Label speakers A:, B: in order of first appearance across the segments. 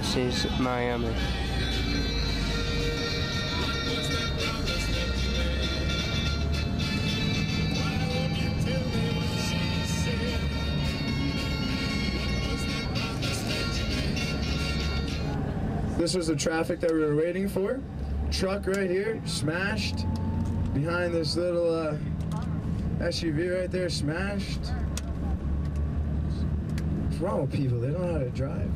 A: This is Miami.
B: This was the traffic that we were waiting for. Truck right here, smashed. Behind this little SUV right there, smashed. What's wrong with people? They don't know how to drive.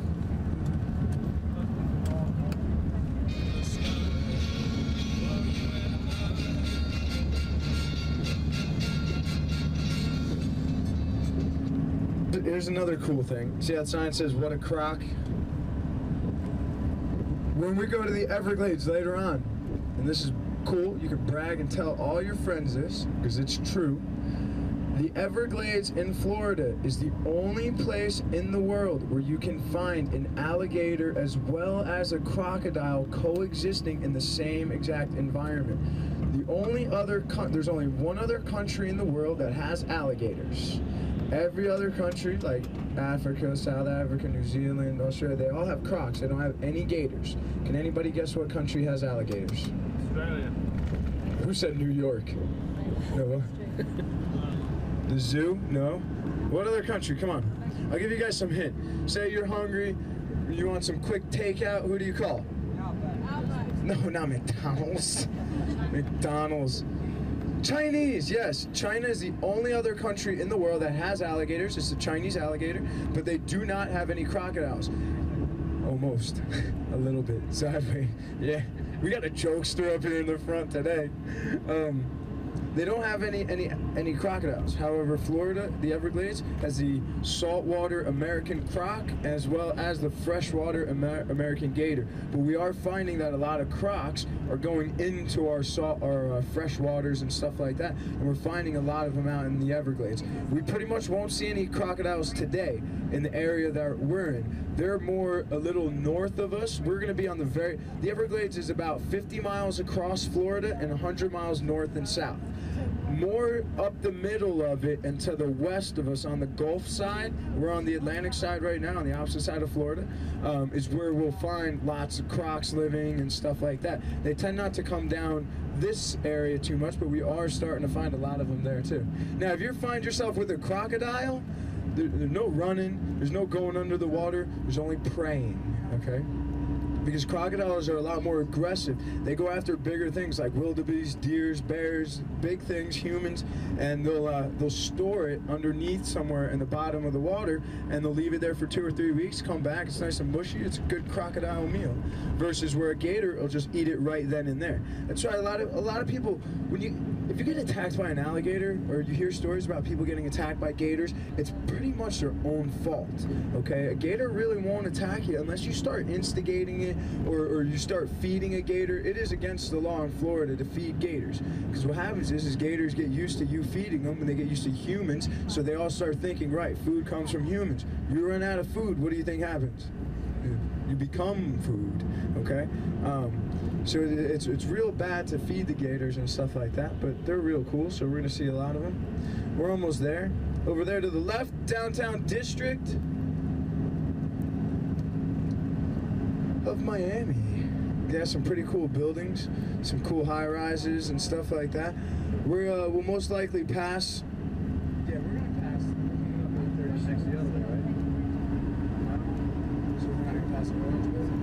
B: Here's another cool thing. See that sign says, "What a crock." When we go to the Everglades later on, and this is cool, you can brag and tell all your friends this, because it's true. The Everglades in Florida is the only place in the world where you can find an alligator as well as a crocodile coexisting in the same exact environment. There's only one other country in the world that has alligators. Every other country, like Africa, South Africa, New Zealand, Australia, they all have crocs. They don't have any gators. Can anybody guess what country has alligators?
C: Australia.
B: Who said New York? No. The zoo? No. What other country? Come on. I'll give you guys some hint. Say you're hungry, you want some quick takeout, who do you call? No, not McDonald's. McDonald's. Chinese, yes. China is the only other country in the world that has alligators. It's the Chinese alligator, but they do not have any crocodiles. Almost. A little bit. Sadly. Yeah. We got a jokester up here in the front today. They don't have any crocodiles. However, Florida, the Everglades, has the saltwater American croc as well as the freshwater American gator. But we are finding that a lot of crocs are going into our fresh waters and stuff like that, and we're finding a lot of them out in the Everglades. We pretty much won't see any crocodiles today in the area that we're in. They're more a little north of us. We're going to be on the Everglades is about 50 miles across Florida and 100 miles north and south. More up the middle of it and to the west of us on the Gulf side, we're on the Atlantic side right now, on the opposite side of Florida, is where we'll find lots of crocs living and stuff like that. They tend not to come down this area too much, but we are starting to find a lot of them there too. Now, if you find yourself with a crocodile, there's no running, there's no going under the water, there's only praying, okay? Because crocodiles are a lot more aggressive. They go after bigger things like wildebeest, deers, bears, big things, humans, and they'll store it underneath somewhere in the bottom of the water, and they'll leave it there for 2 or 3 weeks, come back, it's nice and mushy, it's a good crocodile meal. Versus where a gator will just eat it right then and there. That's why a lot of people, if you get attacked by an alligator, or you hear stories about people getting attacked by gators, it's pretty much their own fault, okay? A gator really won't attack you unless you start instigating it, or you start feeding a gator. It is against the law in Florida to feed gators, because what happens is gators get used to you feeding them, and they get used to humans, so they all start thinking, right, food comes from humans. You run out of food, what do you think happens? You become food, okay? So it's real bad to feed the gators and stuff like that, but they're real cool, so we're gonna see a lot of them. We're almost there. Over there to the left, downtown district of Miami. They have some pretty cool buildings, some cool high-rises and stuff like that. We'll most likely pass. Yeah, we're gonna pass 36 the other way, right? So we're not gonna pass the orange building.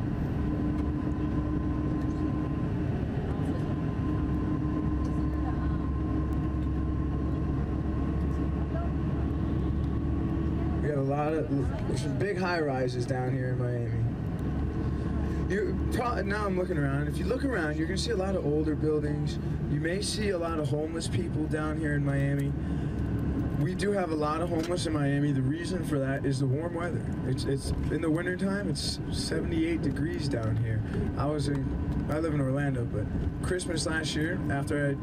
B: We got there's some big high-rises down here in Miami. Now I'm looking around. If you look around, you're going to see a lot of older buildings. You may see a lot of homeless people down here in Miami. We do have a lot of homeless in Miami. The reason for that is the warm weather. It's in the wintertime, it's 78 degrees down here. I live in Orlando, but Christmas last year, after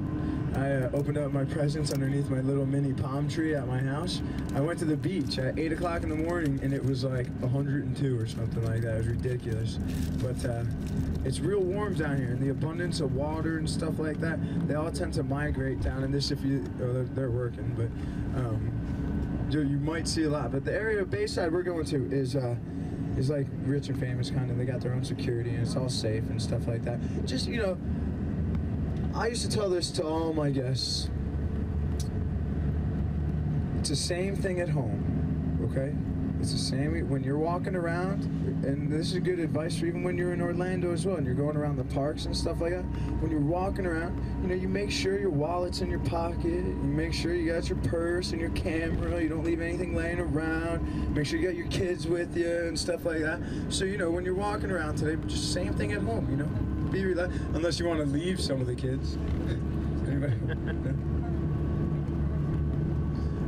B: I opened up my presents underneath my little mini palm tree at my house, I went to the beach at 8 o'clock in the morning, and it was like 102 or something like that. It was ridiculous. But it's real warm down here, and the abundance of water and stuff like that, they all tend to migrate down in this they're working, but you might see a lot. But the area of Bayside we're going to is is like rich and famous kind of. They got their own security and it's all safe and stuff like that. Just, you know, I used to tell this to all my guests. It's the same thing at home, okay? It's the same when you're walking around, and this is good advice for even when you're in Orlando as well, and you're going around the parks and stuff like that. When you're walking around, you know, you make sure your wallet's in your pocket, you make sure you got your purse and your camera, you don't leave anything laying around, make sure you got your kids with you and stuff like that. So, you know, when you're walking around today, just same thing at home, you know? Be relaxed, unless you want to leave some of the kids. Anybody? No?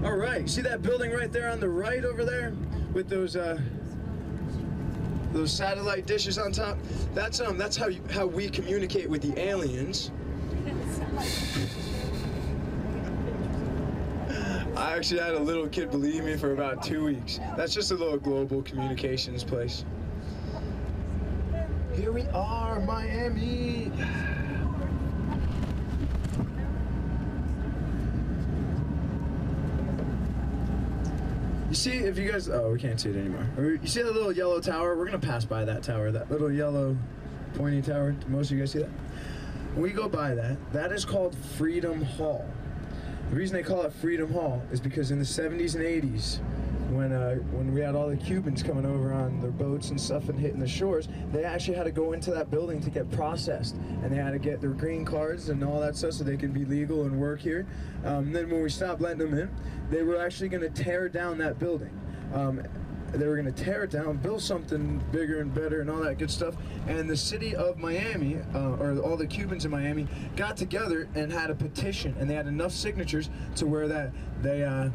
B: All right, see that building right there on the right over there with those satellite dishes on top? That's how we communicate with the aliens. I actually had a little kid believe me for about 2 weeks. That's just a little global communications place. Here we are, Miami. You see, if you guys, oh, we can't see it anymore. You see that little yellow tower? We're gonna pass by that tower, that little yellow pointy tower. Most of you guys see that? When we go by that, that is called Freedom Hall. The reason they call it Freedom Hall is because in the 70s and 80s, when we had all the Cubans coming over on their boats and stuff and hitting the shores, they actually had to go into that building to get processed, and they had to get their green cards and all that stuff so they could be legal and work here. Then when we stopped letting them in, they were actually going to tear down that building. They were going to tear it down, build something bigger and better and all that good stuff. And the city of Miami, or all the Cubans in Miami, got together and had a petition, and they had enough signatures to where that they are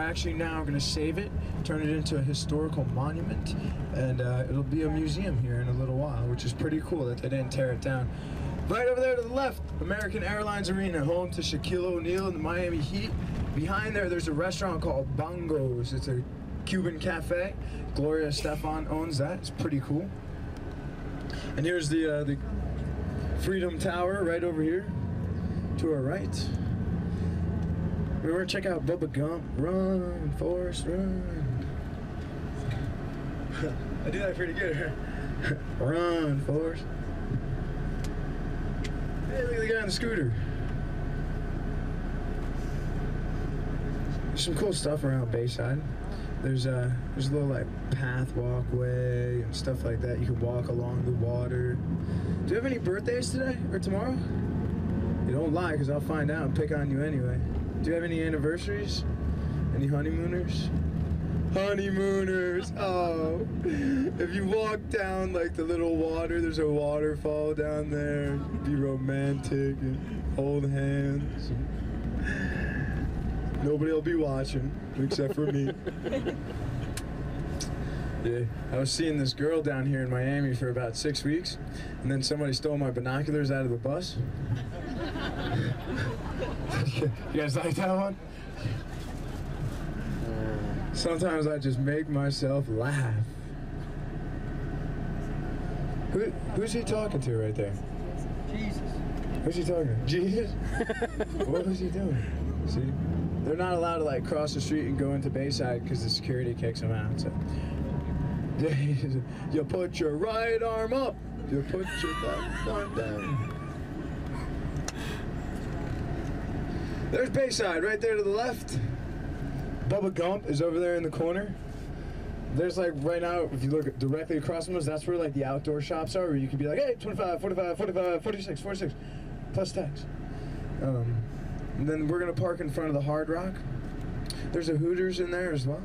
B: actually now going to save it, turn it into a historical monument, and it'll be a museum here in a little while, which is pretty cool that they didn't tear it down. Right over there to the left, American Airlines Arena, home to Shaquille O'Neal and the Miami Heat. Behind there, there's a restaurant called Bongos. It's a Cuban cafe. Gloria Estefan owns that. It's pretty cool. And here's the Freedom Tower right over here to our right. We're gonna check out Bubba Gump. Run, Forrest, run. I do that pretty good. Run, Forrest. Hey, look at the guy on the scooter. There's some cool stuff around Bayside. There's a little like path walkway and stuff like that. You can walk along the water. Do you have any birthdays today or tomorrow? You don't lie, because I'll find out and pick on you anyway. Do you have any anniversaries? Any honeymooners? Honeymooners! Oh! If you walk down like the little water, there's a waterfall down there. Be romantic and hold hands. Nobody will be watching, except for me. Yeah, I was seeing this girl down here in Miami for about 6 weeks, and then somebody stole my binoculars out of the bus. You guys like that one? Sometimes I just make myself laugh. Who's he talking to right there?
A: Jesus.
B: Who's he talking to? Jesus? What was he doing? See? They're not allowed to like cross the street and go into Bayside because the security kicks them out. So. You put your right arm up. You put your left arm down. There's Bayside right there to the left. Bubba Gump is over there in the corner. There's like right now, if you look directly across from us, that's where like the outdoor shops are, where you could be like, hey, 25, 45, 45, 46, 46, plus tax. And then we're gonna park in front of the Hard Rock. There's a Hooters in there as well.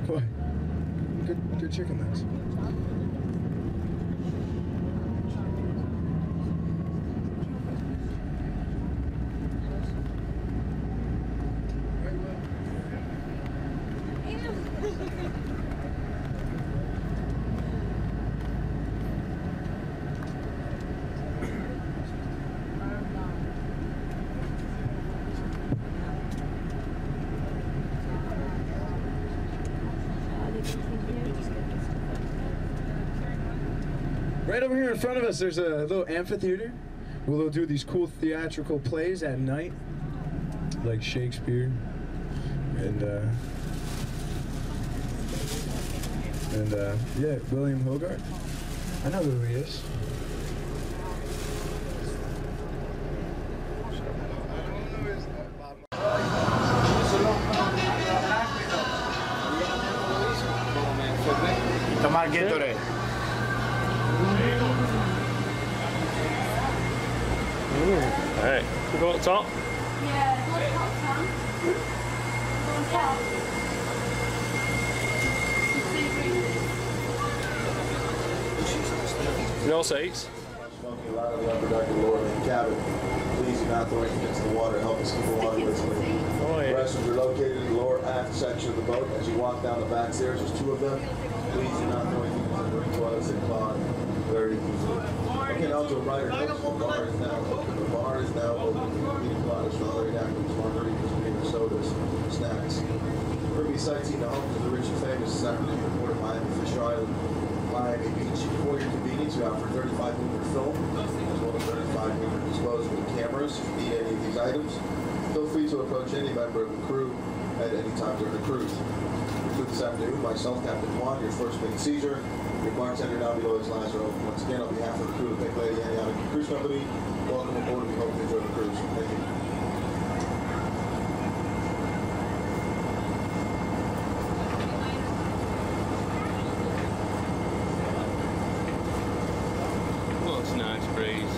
B: Boy, good chicken legs. Right over here in front of us, there's a little amphitheater where they'll do these cool theatrical plays at night, like Shakespeare and And yeah, William Hogarth. I know who he is.
A: Tomar Gatorade.
C: Hey, we go up top.
D: Yeah, what's top, Sam?
C: No seats.
E: Smoking loud in the upper deck of the lower main cabin. Please do not throw anything into the water. Help us keep the water clean.
C: Oh, yeah.
E: Restrooms are located in the lower aft section of the boat. As you walk down the back stairs, there's 2 of them. Please do not throw anything into the drink toilets and pond very easily. Okay, now to a rider. The bar is now open. The bar is now open. Pina coladas, strawberry daiquiris, margaritas, beer, sodas, snacks. Ruby sightseeing the homes of the rich and famous this afternoon in Port of Miami, Fisher Island, Miami Beach. For your convenience, we offer 35mm film as well as 35mm disposable cameras. If you need any of these items, feel free to approach any member of the crew at any time during the cruise. For this afternoon, myself, Captain Juan, your first main seizure, your bartender now below is Lazaro. Once again, on behalf of the crew of Pink Lady Antioch Cruise Company, welcome aboard and we hope you enjoy the cruise. Thank you.
C: Well, it's a nice breeze.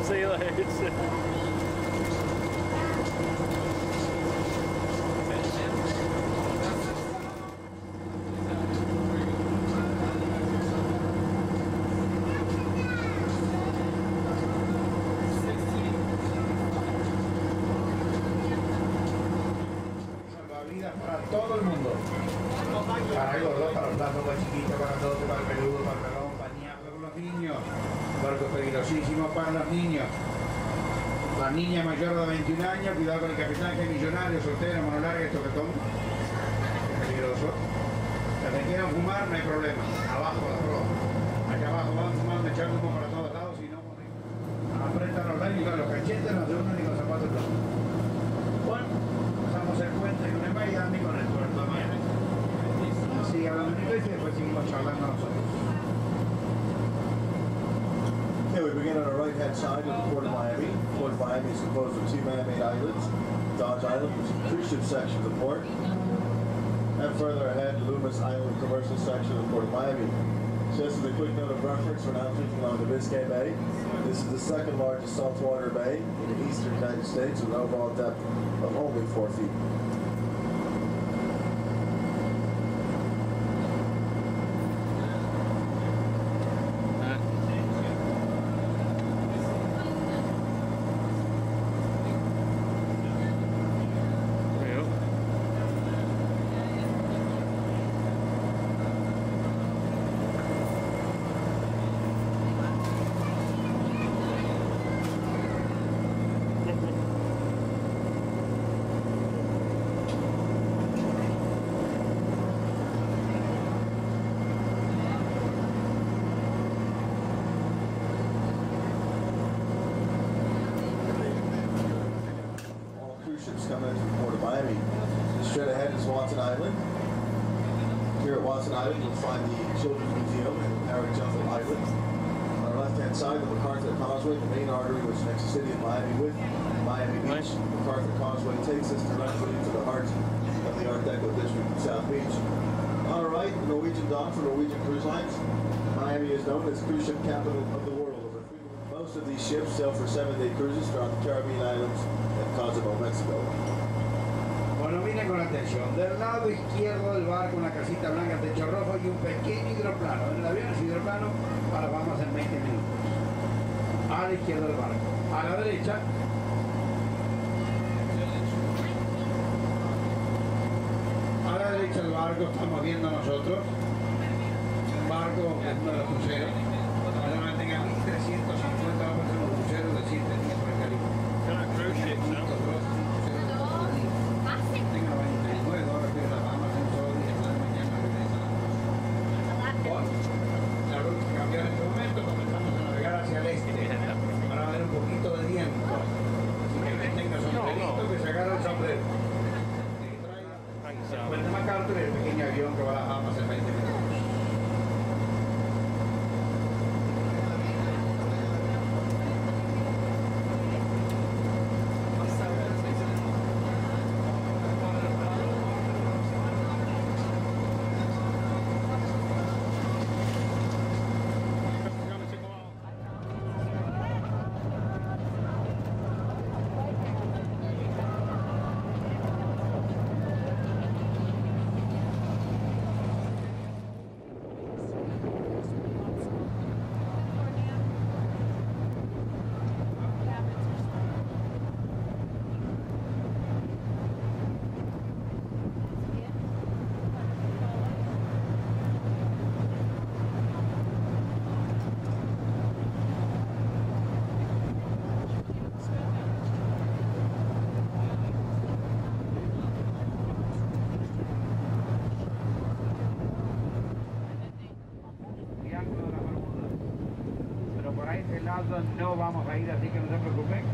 C: See you later.
A: Para todo el mundo. Para el gordo, para los platos, para el chiquito, para todo, para el peludo, para el pelón, pañazo con los niños. Barco peligrosísimo para los niños. La niña mayor de 21 años, cuidado con el capitán que es millonario, soltero, mano larga, toquetón. Es peligroso. Si te quieren fumar, no hay problema. Abajo, la ropa. Acá abajo van fumando, echando humo para todos lados, si no, apretan los labios, los cachetes, no se unen ni con zapatos blancos. Bueno, pasamos el puente con el Miami con el puerto de Miami. Sigue hablando en inglés y después seguimos charlando nosotros.
E: Okay, we begin on our right-hand side of the Port of Miami. Port of Miami is composed of 2 man-made islands. Dodge Island, which is the cruise ship section of the port. And further ahead, Loomis Island commercial section of the Port of Miami. Just as a quick note of reference, we're now cruising along the Biscay Bay. This is the 2nd largest saltwater bay in the eastern United States with an overall depth of only 4 feet. Coming into the Port of Miami. Straight ahead is Watson Island. Here at Watson Island, you'll find the Children's Museum and Harry Jumble Island. On our left-hand side, the MacArthur Causeway, the main artery which connects the city of Miami with Miami Beach. The MacArthur Causeway takes us directly into the heart of the Art Deco district of South Beach. On our right, the Norwegian dock for Norwegian Cruise Lines. Miami is known as cruise ship capital of the world. Over 3 million, most Most of these ships sail for 7-day cruises throughout the Caribbean islands and Cozumel, Mexico.
A: Bueno, miren con atención. Del lado izquierdo del barco, una casita blanca, techo rojo y un pequeño hidroplano. El avión es hidroplano para Bahamas en 20 minutos. A la izquierda del barco. A la derecha. A la derecha del barco estamos viendo nosotros. Un barco que es uno de los cruceros. Normalmente tenga 1.350 hombres en un crucero de 7 días por el Caribe. Cambiar en este momento, comenzamos a navegar hacia el este para ver un poquito de viento. Así que que tenga sombrerito, que se agarre el sombrero. Que traiga el puente MacArthur y el pequeño avión que va a las Bahamas en 20 minutos. No vamos a ir, así que no se preocupen.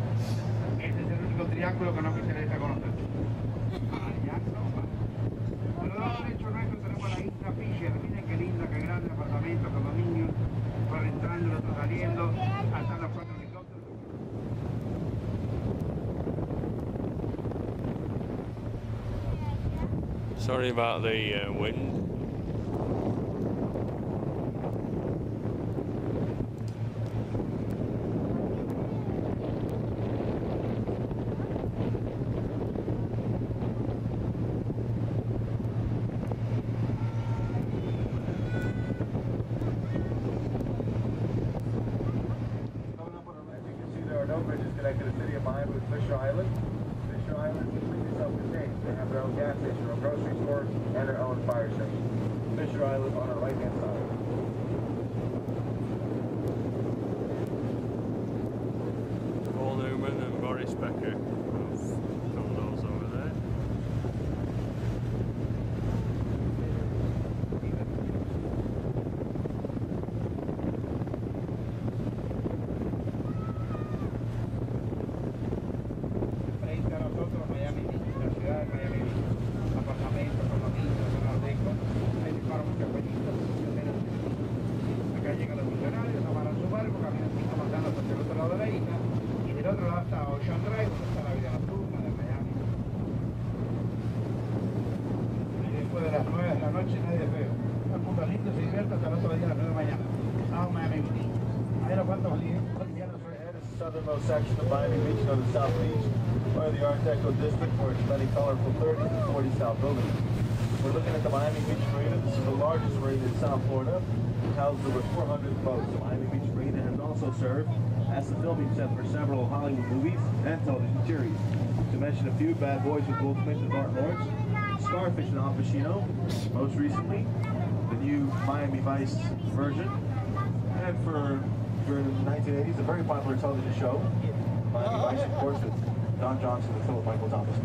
A: Este es el único triángulo que no me interesa conocer. Al lado derecho nuestro tenemos la isla Fisher. Miren qué linda, qué grande apartamento, condominio. Para entrando, el otro saliendo. Hasta los 4 helicópteros.
C: Sorry about the wind.
E: Southernmost section of Miami Beach, you know, the South Beach, or the Art Deco district, where it's many colorful 30 to 40 South buildings. We're looking at the Miami Beach Marina. This is the largest marina in South Florida. It houses over 400 boats. The Miami Beach Marina has also served as the filming set for several Hollywood movies and television series. To mention a few, Bad Boys with Will Smith and Martin Lawrence, Starfish and Al Pacino, most recently, the new Miami Vice version, and during the 1980s, a very popular television show, Miami Vice, of course, with Don Johnson and Philip Michael Thomas.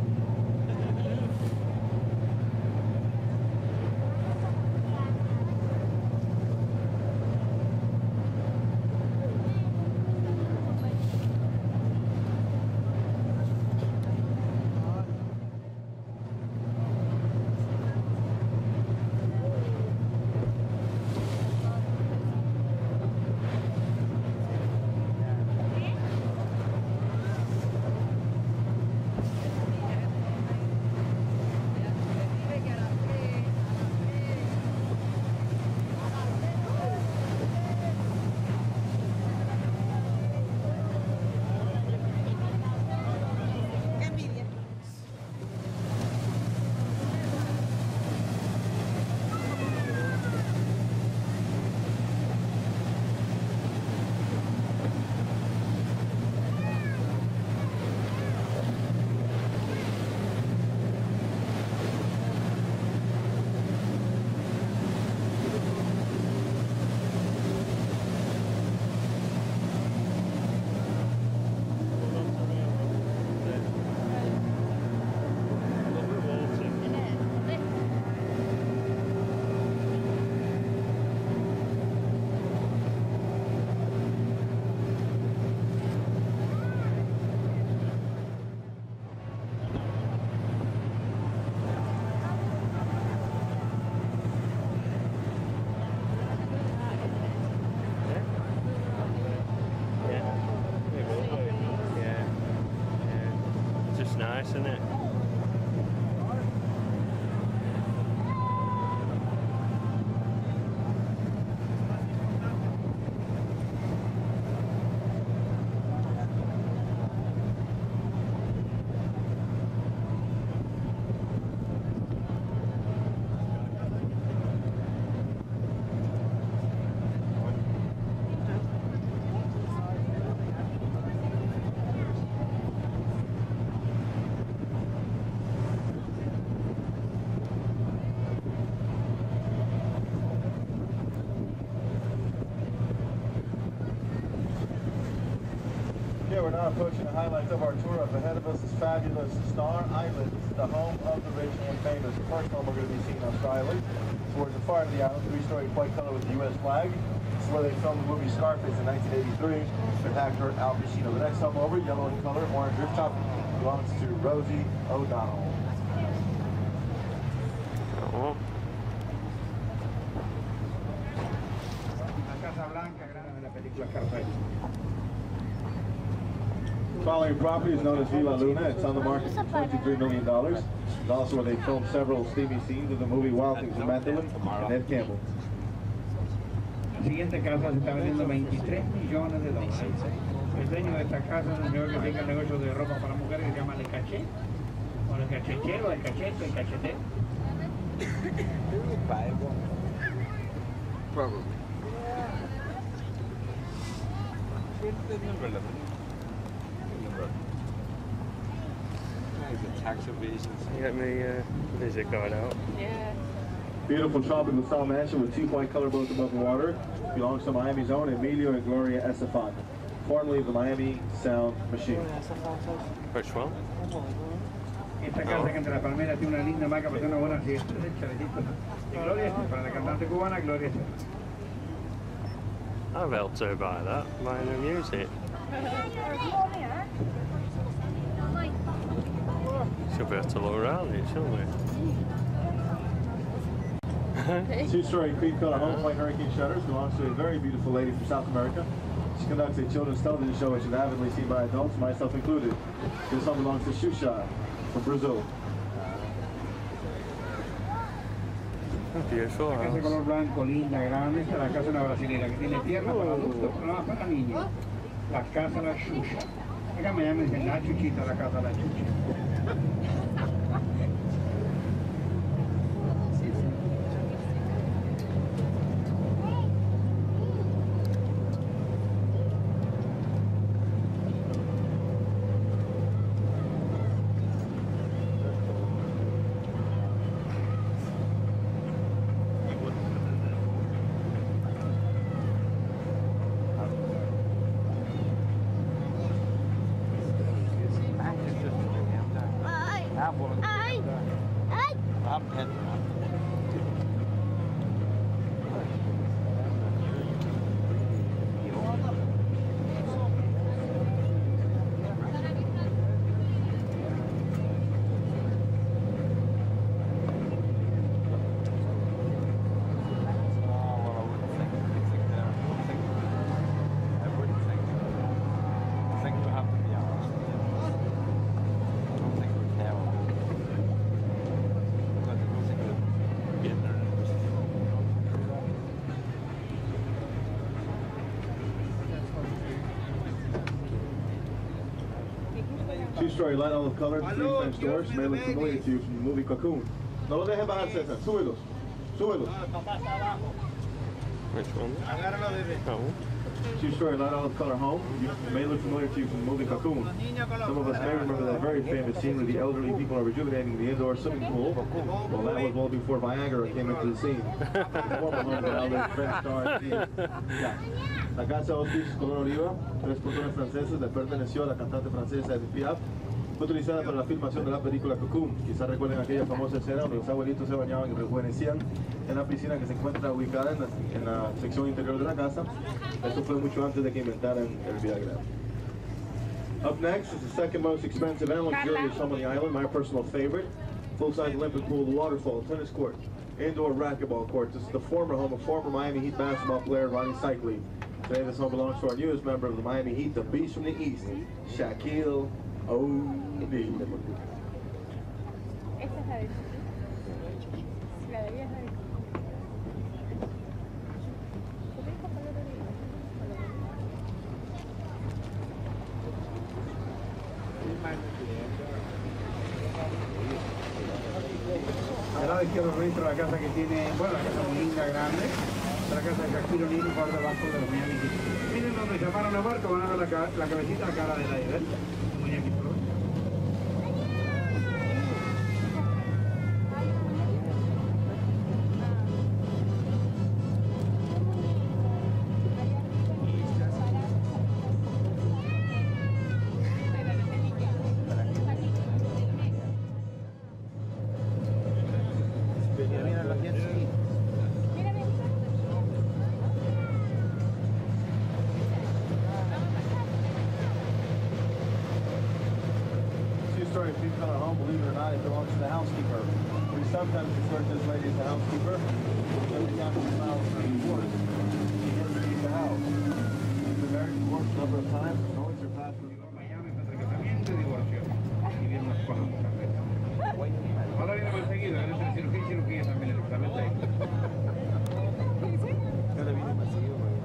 C: just nice, isn't it?
E: Okay, we're now approaching the highlights of our tour. Up ahead of us is fabulous Star Island. This is the home of the rich and famous. The first home we're going to be seeing on Star Island. Towards the far end of the island, three-story white color with the U.S. flag. This is where they filmed the movie Scarface in 1983 with actor Al Pacino. The next home over, yellow in color, orange rooftop, belongs to Rosie O'Donnell.
C: Oh.
A: La Casa Blanca, grande la película Scarface.
E: Following property is known as Villa Luna. It's on the market for $23 million. It's also where they filmed several steamy scenes of the movie Wild Things with Madeline and Ed Campbell.
A: La siguiente casa se está vendiendo $23 millones. El dueño de esta casa es un señor que tiene el negocio de ropa para mujeres que se llama Le Caché, o El Cachechero, El Cachete, El Cachetero.
C: Probably. Tax evasions. Get me visit card out.
D: Yeah.
E: Beautiful tropical style mansion with two white color boats above the water. Belongs to Miami's own Emilio and Gloria Estefan, formerly of the Miami Sound Machine.
C: Which one?
A: Esta casa que entre las palmeras tiene una linda hamaca para hacer una buena siesta. Es el chalecito de Gloria Estefan, para la cantante cubana Gloria Estefan.
C: I'll be able to buy that. Might not use it. Should be able to look around it, shouldn't we?
E: Two-story cream color home, white hurricane shutters, belongs to a very beautiful lady from South America. She conducts a children's television show which is avidly seen by adults, myself included. This home belongs to Xuxa from Brazil.
C: Beautiful
A: La casa de color blanco, linda, grande. Esta es la casa de una brasilera que tiene piernas para adultos, pero no para niños. La casa de la Xuxa. Acá me llaman y dicen la Chuchita, la casa de la Chucha.
E: Two-story light olive colored, three-time stores, may look familiar to you from the movie Cocoon. No lo dejes bajar, César. Súbelos. Súbelos.
C: Which one? Oh.
E: Two-story light olive color home. You may look familiar to you from the movie Cocoon. Some of us may remember that very famous scene where the elderly people are rejuvenating the indoor swimming pool. Well, that was well before Viagra came into the scene. The former home of the outlet French star. Yeah. La casa de dos pisos color oliva, tres portones franceses, le perteneció a la cantante francesa Edith Piaf. Fue utilizada para la filmación de la película Cocoon. Quizás recuerden aquella famosa escena donde los abuelitos se bañaban y rejuvenecían en la piscina que se encuentra ubicada en la sección interior de la casa. Esto fue mucho antes de que inventaran el Viagra. Up next is the second most expensive and luxurious home on the island, my personal favorite. Full-size Olympic pool, waterfall, tennis court, indoor racquetball court. This is the former home of former Miami Heat basketball player Ronnie Cycli. Today this home belongs to our newest member of the Miami Heat, the Beast from the East, Shaquille Oh, indeed.
D: Esta es la de la de ella es la de
A: Del lado izquierdo registro la casa que tiene, bueno, la casa muy linda, grande, la casa de Shakiro Lynn por debajo de los muñequitos. Miren donde se paran los barcos, van a ver la cabecita, la cara del aire, ¿ves? Muñequitos.
E: Two-story three-color home, believe it or not, it belongs to the housekeeper. We sometimes refer to this lady as the housekeeper. So we got to smile for divorce. She never leaves the house. She's been married, divorced a number of times, and always surpassed with
A: Miami entre casamiento y divorcio. Y viene unas cuantas veces. Ahora viene más seguido, viene entre cirugía y cirugía también exactamente ahí.
E: Cada viene más seguido, güey.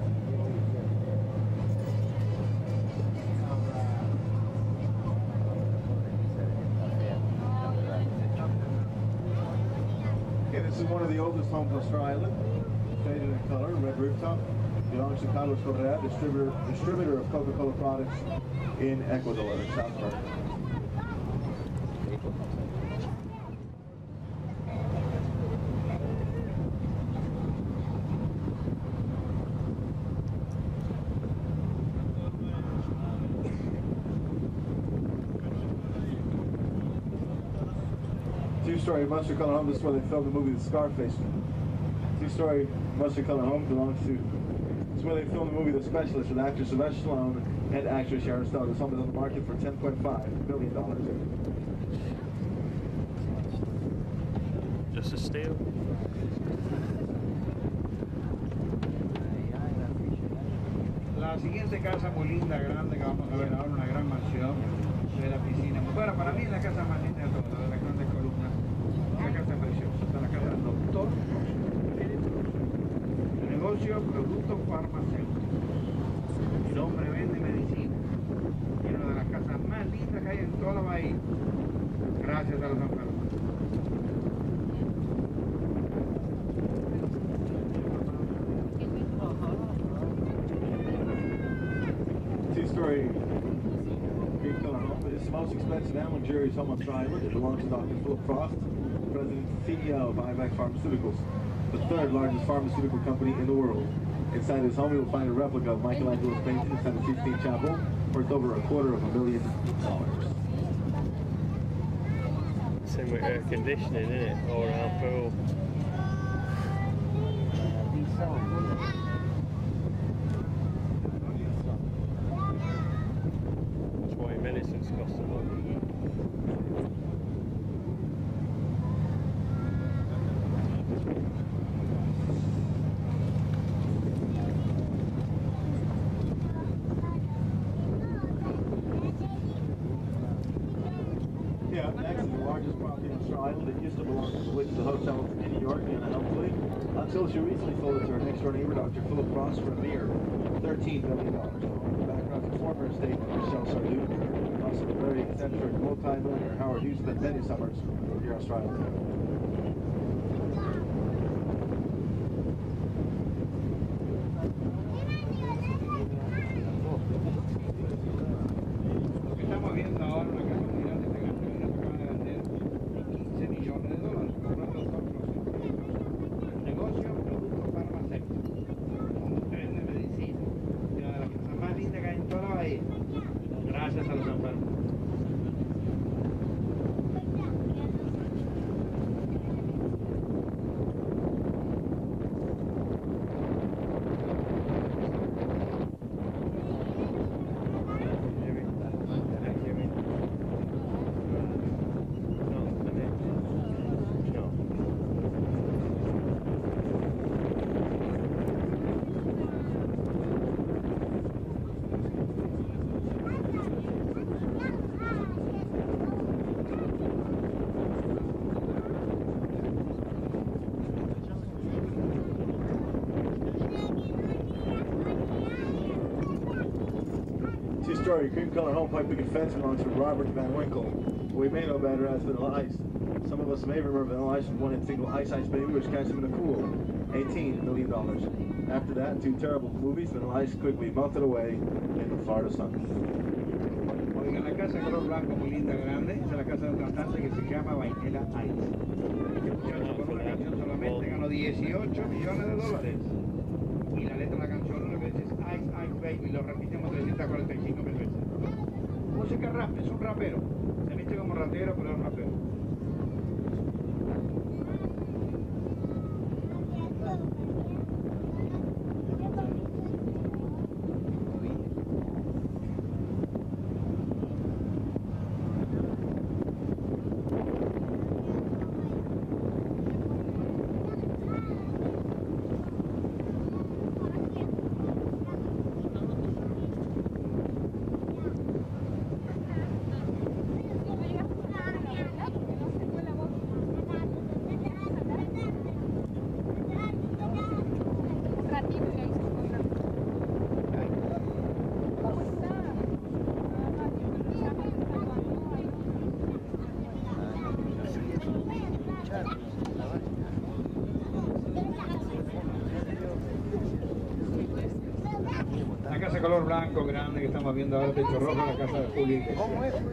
E: Okay, this is one of the oldest homes on Star Island. Faded in color, red rooftop. Belongs to Carlos Correa, distributor of Coca-Cola products in Ecuador, in South America. Two-story mustard color home. This is where they filmed the movie The Scarface. Two-story mustard color home belongs to. This is where they filmed the movie The Specialist with actor Sylvester Stallone and actress Sharon Stone. This home is on the market for $10.5 million.
C: Just a steal.
A: La siguiente casa muy linda, grande, que vamos a ver ahora, una gran mansión de la piscina. Bueno, para mí es la casa más linda de todas, de las grandes columnas. Una casa preciosa, esta es la casa del doctor. El negocio, productos farmacéuticos. El hombre vende medicina. Y una de las casas más lindas que hay en toda la bahía. Gracias a los enfermos.
E: Two-story green color home. It's the most expensive and luxurious home on Star Island. It belongs to Dr. Philip Frost, President and CEO of IVAC Pharmaceuticals, the third largest pharmaceutical company in the world. Inside his home, you will find a replica of Michelangelo's painting inside the Sistine Chapel, worth over $250,000.
C: Same with air conditioning, isn't it? All around pool. 20 medicines cost a lot.
E: Yeah, next is the largest property on Star Island. It used to belong to the hotel in New York, Anna Helmsley, until she recently sold it to her next door neighbor, Dr. Philip Frost, for a mere $13 million. The background is former estate of Michelle Sardou, also the very eccentric multi-millionaire Howard Hughes spent many summers here on Star Island.
A: Lo que estamos viendo ahora, una casa muy grande, esta casa se acaba de vender $15 millones, comprando todos los negocio, productos farmacéuticos, vende medicina, una de las casas más lindas que hay en toda la bahía, gracias a los enfermos.
E: story. Cream color home pipe picket fence belongs to Robert Van Winkle. We may know better as Vanilla Ice. Some of us may remember Vanilla Ice was one hit single Ice Ice Baby, which catch him in the pool. $18 million. After that, 2 terrible movies, Vanilla Ice quickly melted away in the Florida sun.
A: Oigan, la casa de color blanco muy linda, grande, esa es la casa de un cantante que se llama Vanilla Ice. Este muchacho con una canción solamente ganó $18 millones. Y la letra de la canción lo que dice es Ice Ice Baby, lo repetimos 345 veces. Música rap, es un rapero. Se viste como ratero, pero es un rapero. La casa de color blanco grande que estamos viendo ahora, techo rojo, la casa de Julio Iglesias.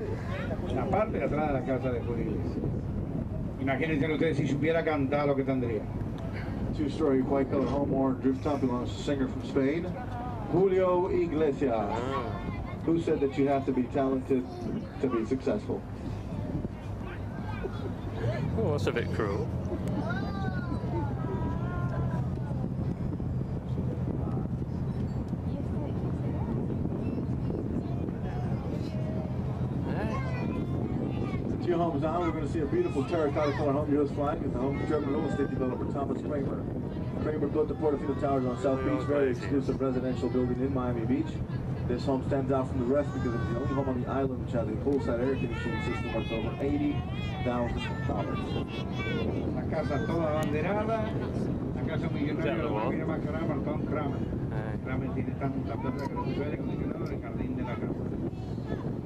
A: La parte de atrás de la casa de Julio Iglesias. Imagínense ustedes si supiera cantar lo que tendría.
E: 2-story white color home orange rooftop belongs to a singer from Spain, Julio Iglesias. Who said that you have to be talented to be successful?
C: Oh, that's a bit cruel.
E: Two homes down, we're going to see a beautiful terracotta color home U.S. flag in the home of German real estate developer Thomas Kramer. Kramer built the Portofino Towers on South Beach, very exclusive residential building in Miami Beach. This home stands out from the rest because it's the only home on the island which has a poolside air conditioning system worth over $80,000.
A: La casa toda banderada, la casa millonaria, la máquina más cara, Martón Kramer. Kramer tiene tanta plata que puso aire acondicionado en el jardín de la casa.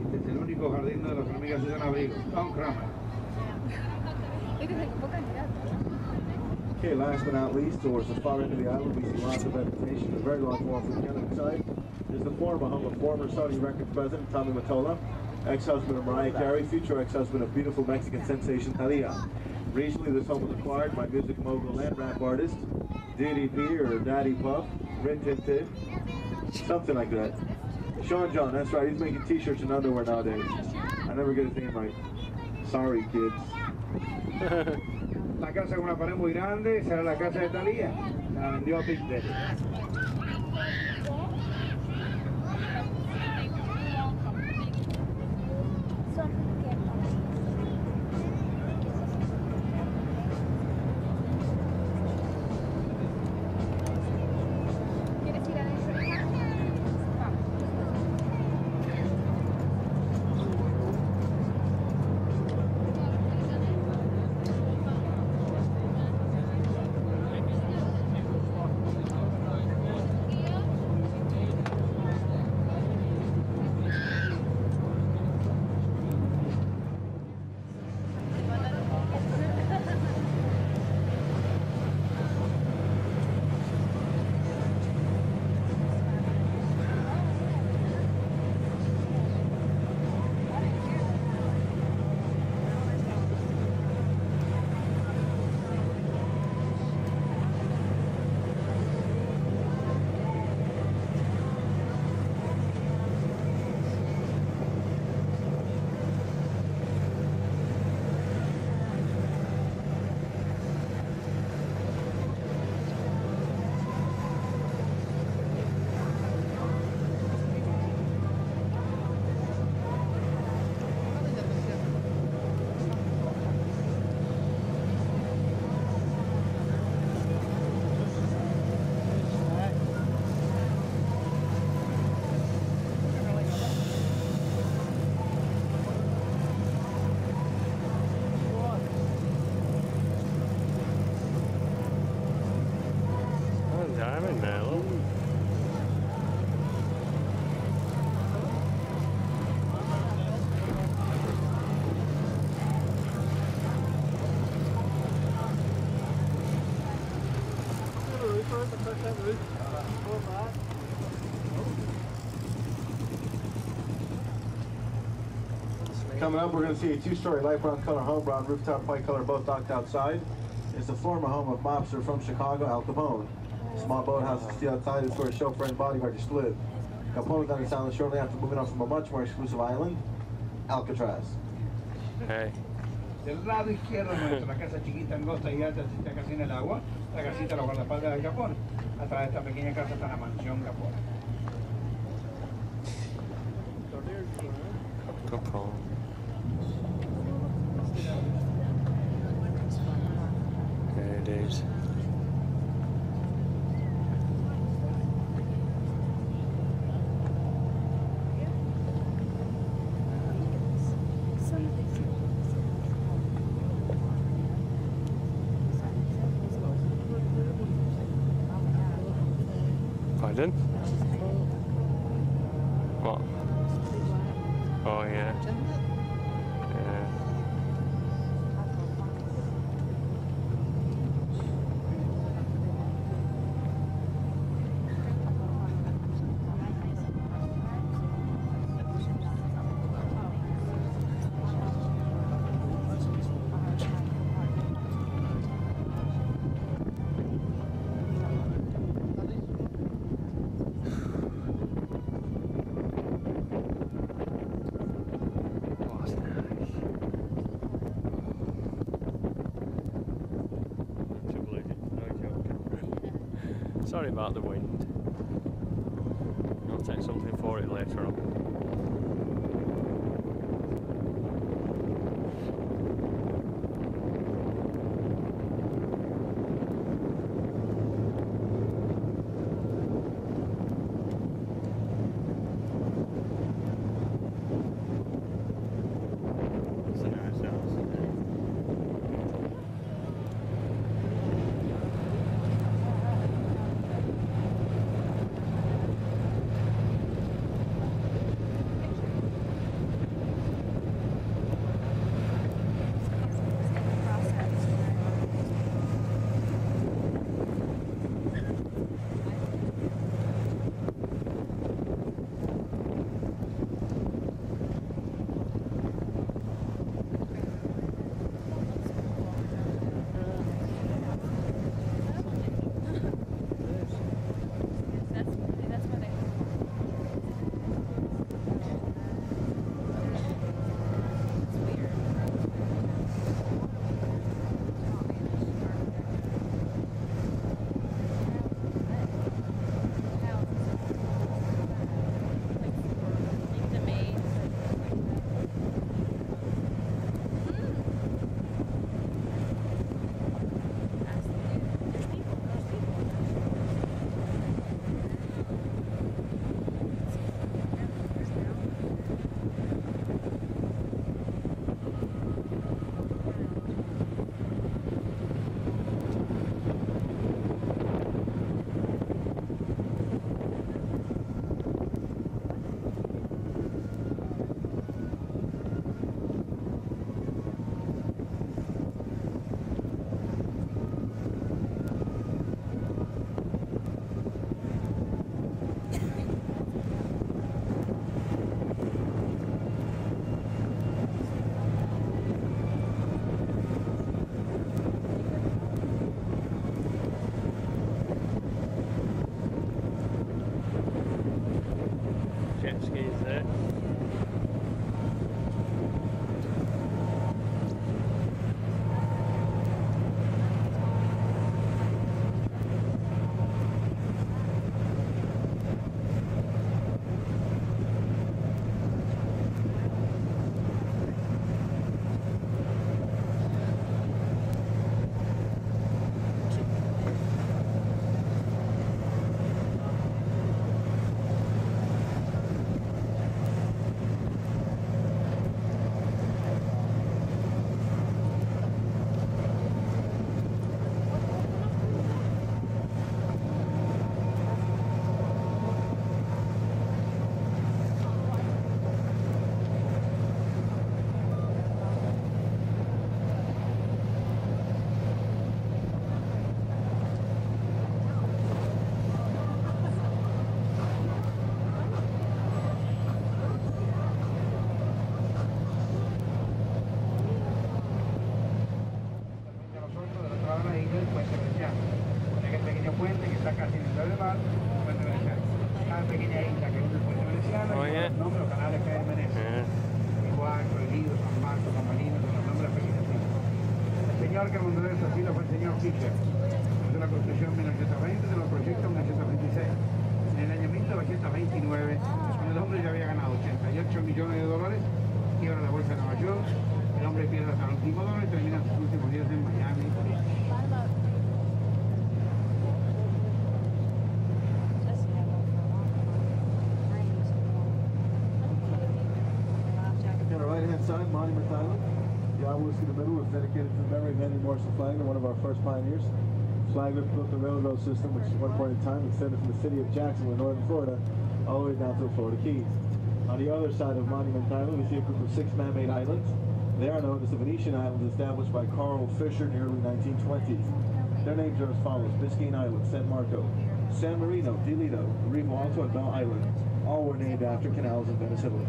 A: Este es el único jardín donde las hormigas se dan abrigo. Tom Kramer.
E: Okay, last but not least, towards the far end of the island, we see lots of vegetation. A very large wall from the Canada side is the former home of former Saudi records president Tommy Mottola, ex-husband of Mariah Carey, future ex-husband of beautiful Mexican sensation Aaliyah. Recently, this home was acquired by music mogul and rap artist DDP or Daddy Puff, Rin Tin Tin, something like that. Sean John, that's right, he's making t-shirts and underwear nowadays. I never get his name right. Sorry, kids.
A: La casa con una pared muy grande, esa era la casa de Talía, la vendió a Big Daddy.
E: Coming up, we're going to see a two-story light brown color home, brown rooftop, white color, both docked outside. It's the former home of mobster from Chicago, Al Capone. Small boathouse is still outside, is where a chauffeur and bodyguard used to live. Capone got his island shortly after moving on from a much more exclusive island, Alcatraz.
C: Hey.
A: Del lado izquierdo nuestro, la casa chiquita, angosta y alta, está casi en el agua. La casita, los guardaespaldas del Japón. Atrás de esta pequeña casa está la mansión Japón.
C: Capone. There it is. Pardon? What? Oh yeah. Yeah. Sorry about the wind. I'll take something for it later on. It's a nice house.
A: Portugal, cada pequeña isla que es del puerto veneciano,
C: Oh,
A: y
C: yeah.
A: los nombres, los canales que hay en Venecia. Igual, Prohibido, San Marcos, San Marino, son los nombres pequeños. El señor que mandó esto así fue el señor Fischer. De la construcción 1920, de los proyectos 1926. En el año 1929, cuando el hombre ya había ganado 88 millones de dólares, iban a la bolsa de Nueva York, el hombre pierde hasta el último dólar y termina sus últimos días en Miami.
E: On the right-hand side, Monument Island. The obelisk in the middle was dedicated to the memory of Henry Morrison Flagler, one of our first pioneers. Flagler built the railroad system, which at one point in time extended from the city of Jacksonville, northern Florida, all the way down to the Florida Keys. On the other side of Monument Island, we see a group of 6 man-made islands. They are known as the Venetian Islands, established by Carl Fisher in the early 1920s. Their names are as follows: Biscayne Island, San Marco, San Marino, Di Lido, Rivo Alto, and Bell Island. All were named after canals in Venice, Italy.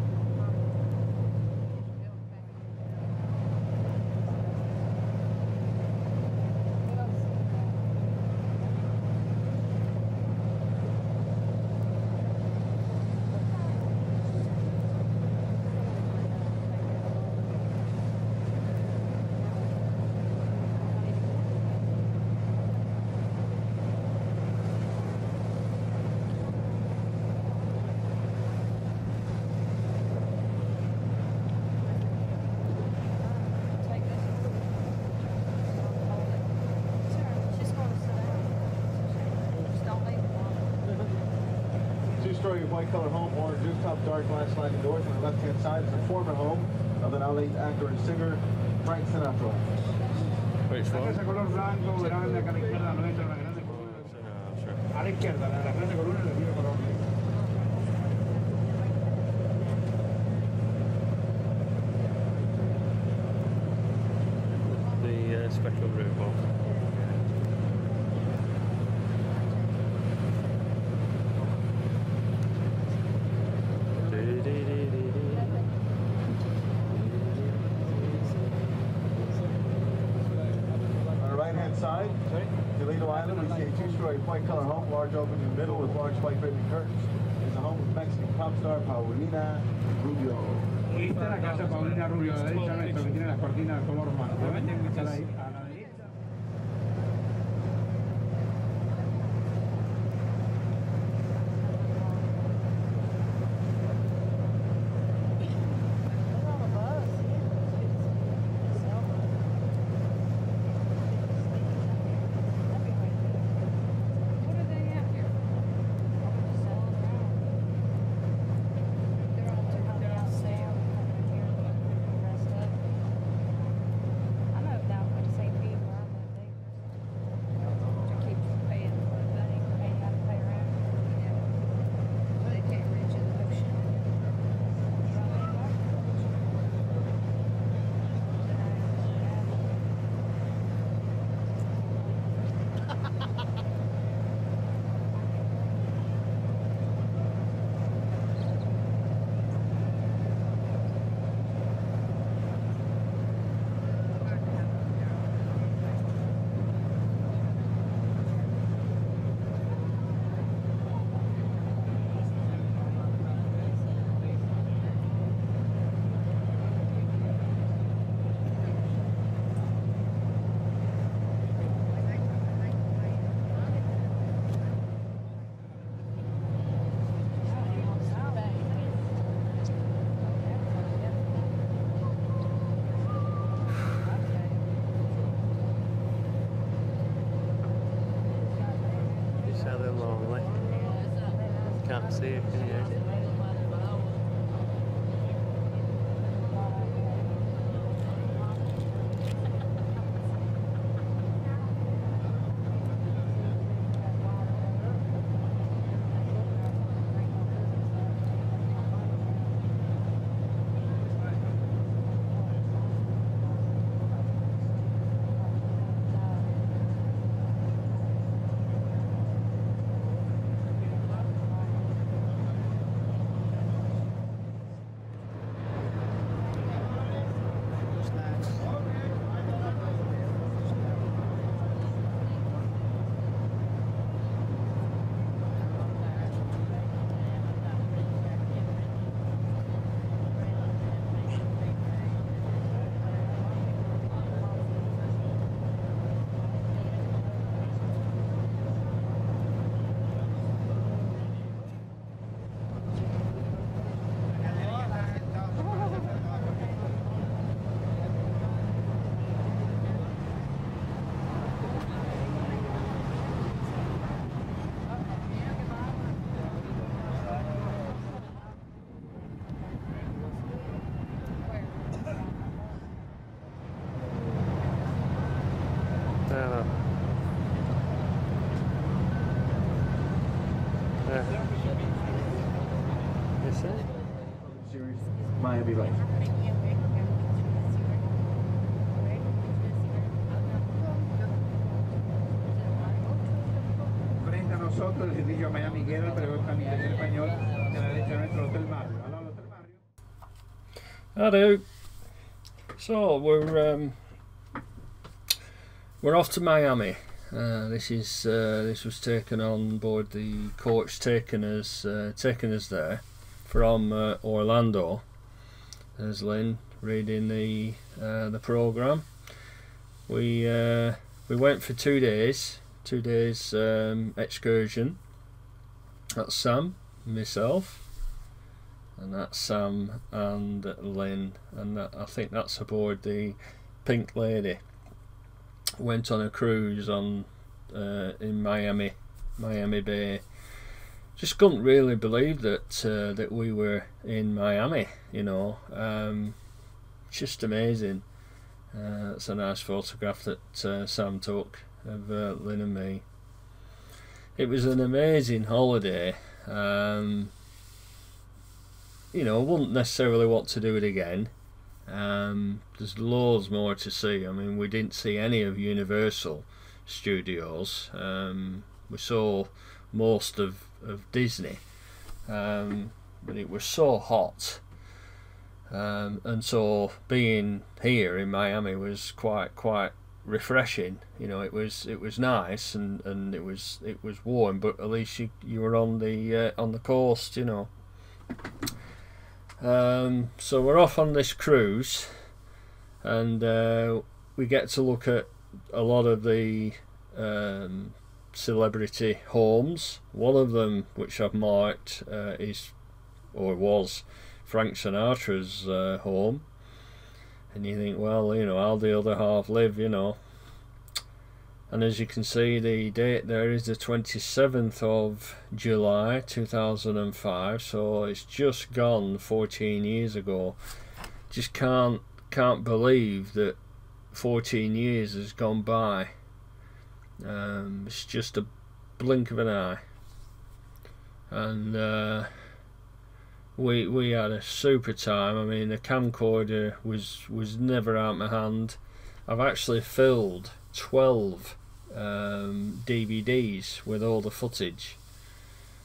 E: Two-story white-color home, orange rooftop, dark glass sliding doors. On the left-hand side is the former home of the now late actor and singer Frank Sinatra.
C: Which
A: La
C: one?
A: casa color blanco, grande, acá a la izquierda no entra la grande columna.
C: Sure.
A: A la izquierda, la grande columna y la tiene color negro.
C: The special roof one.
E: On the right-hand side, Toledo Island, we see a two-story white-color home, large open in the middle with large white ribbon curtains. It's a home of Mexican pop star Paulina Rubio.
A: Y esta es la casa Paulina Rubio, a la derecha nuestra, que tiene las cortinas de color blanco. A la derecha.
C: Can't see it, can you? Yeah. Is it?
A: Series Miami Vice. Frente a nosotros el edificio Miami Guerra, pero también en español, que a la derecha nuestro Hotel Mario. Al lado del Hotel Mario.
C: Hello. So we're off to Miami. This was taken on board the coach taking us there from Orlando. There's Lynn reading the program. We went for 2 days. 2 days excursion. That's Sam, myself, and that's Sam and Lynn, and I think that's aboard the Pink Lady. Went on a cruise in Miami Bay. Just couldn't really believe that we were in Miami. You know, just amazing. It's a nice photograph that Sam took of Lynn and me. It was an amazing holiday. You know, wouldn't necessarily want to do it again. There's loads more to see. I mean, we didn't see any of Universal Studios. We saw most of Disney, but it was so hot, and so being here in Miami was quite refreshing. You know, it was nice, and it was warm, but at least you were on the coast, you know. So we're off on this cruise, and we get to look at a lot of the celebrity homes. One of them, which I've marked, was Frank Sinatra's home. And you think, well, you know, how'll the other half live, you know? And as you can see, the date there is the 27th of July 2005, so it's just gone 14 years ago. Just can't believe that 14 years has gone by. It's just a blink of an eye. And we had a super time. I mean, the camcorder was never out of my hand. I've actually filled 12 DVDs with all the footage,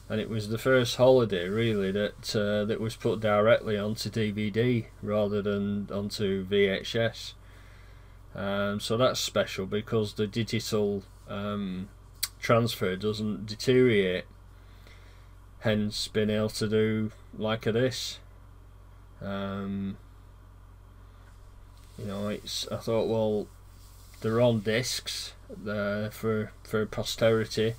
C: and it was the first holiday really that was put directly onto DVD rather than onto VHS. So that's special because the digital transfer doesn't deteriorate, hence being able to do like this. You know, I thought, well, they're on discs for posterity,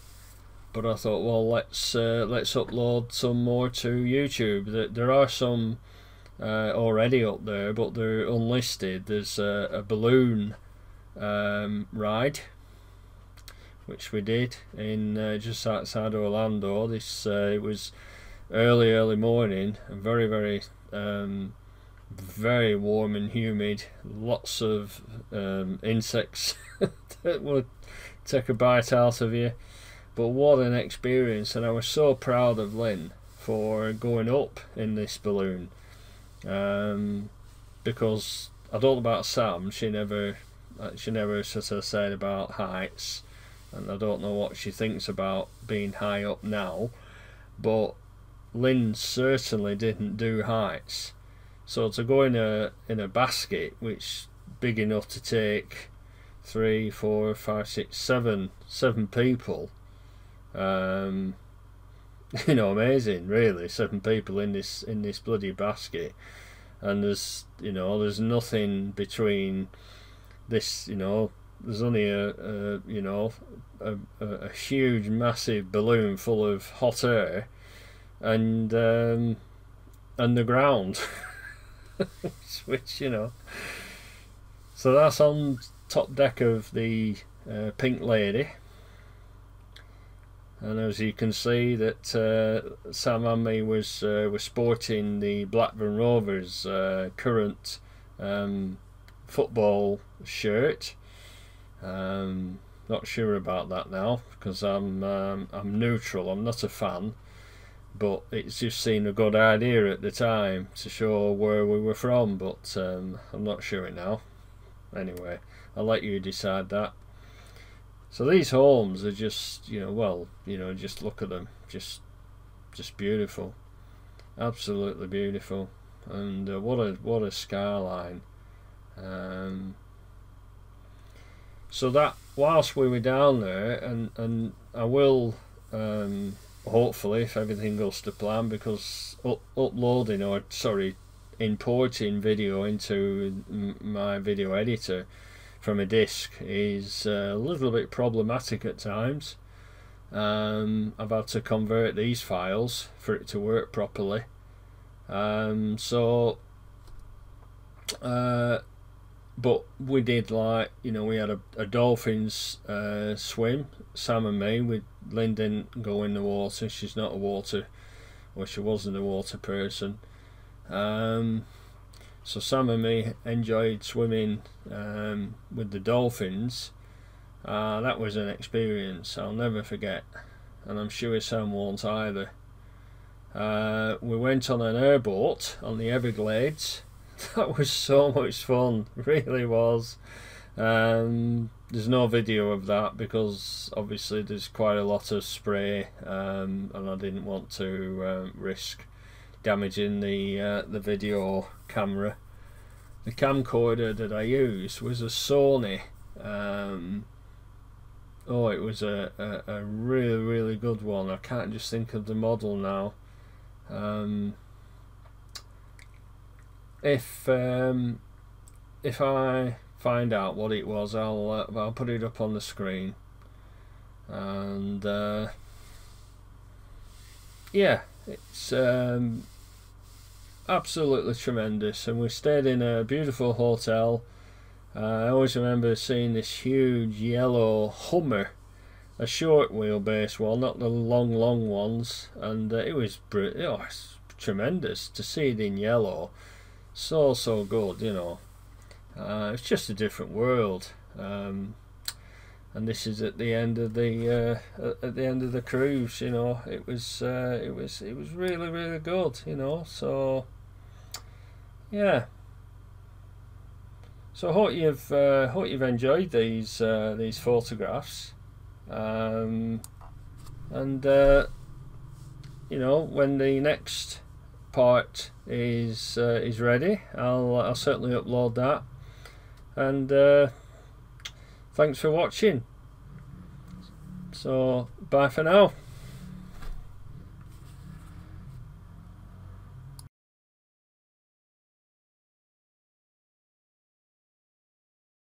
C: but I thought, well, let's upload some more to YouTube. There are some already up there, but they're unlisted. There's a balloon ride, which we did in just outside Orlando. This it was early morning, and very warm and humid. Lots of insects that would take a bite out of you. But what an experience, and I was so proud of Lynn for going up in this balloon, because I don't know about Sam, she never sort of said about heights, and I don't know what she thinks about being high up now, but Lynn certainly didn't do heights. So to go in a basket which big enough to take 3, 4, 5, 6, 7 people, you know, amazing really. 7 people in this bloody basket, and there's nothing between this, you know. There's only a huge massive balloon full of hot air and the ground. Which, you know, so that's on top deck of the Pink Lady, and as you can see that Sam and me was sporting the Blackburn Rovers current football shirt. Not sure about that now, because I'm neutral. I'm not a fan, but it's just seemed a good idea at the time to show where we were from. But I'm not sure now. Anyway, I'll let you decide that. So these homes are just, you know, well, you know, just look at them, just beautiful, absolutely beautiful, and what a skyline. So that whilst we were down there, and I will hopefully, if everything goes to plan, because uploading, or sorry, importing video into my video editor from a disk is a little bit problematic at times. I've had to convert these files for it to work properly. But we did, like, you know, we had a Dolphins swim, Sam and me. Lynn didn't go in the water. She's not a water, well, she wasn't a water person. So Sam and me enjoyed swimming with the dolphins. That was an experience I'll never forget, and I'm sure Sam won't either. We went on an airboat on the Everglades. That was so much fun, really was. There's no video of that because obviously there's quite a lot of spray, and I didn't want to risk damaging the video camera. The camcorder that I used was a Sony. Oh, it was a really good one. I can't just think of the model now. If I find out what it was, I'll put it up on the screen. And yeah, it's absolutely tremendous. And we stayed in a beautiful hotel. I always remember seeing this huge yellow Hummer, a short wheelbase one, not the long ones, and it was it's tremendous to see it in yellow. So good, you know. It's just a different world. And this is at the end of the cruise, you know. It was really good, you know. So yeah. So I hope you've enjoyed these photographs, and you know, when the next part is ready, I'll certainly upload that. And thanks for watching. So bye for now.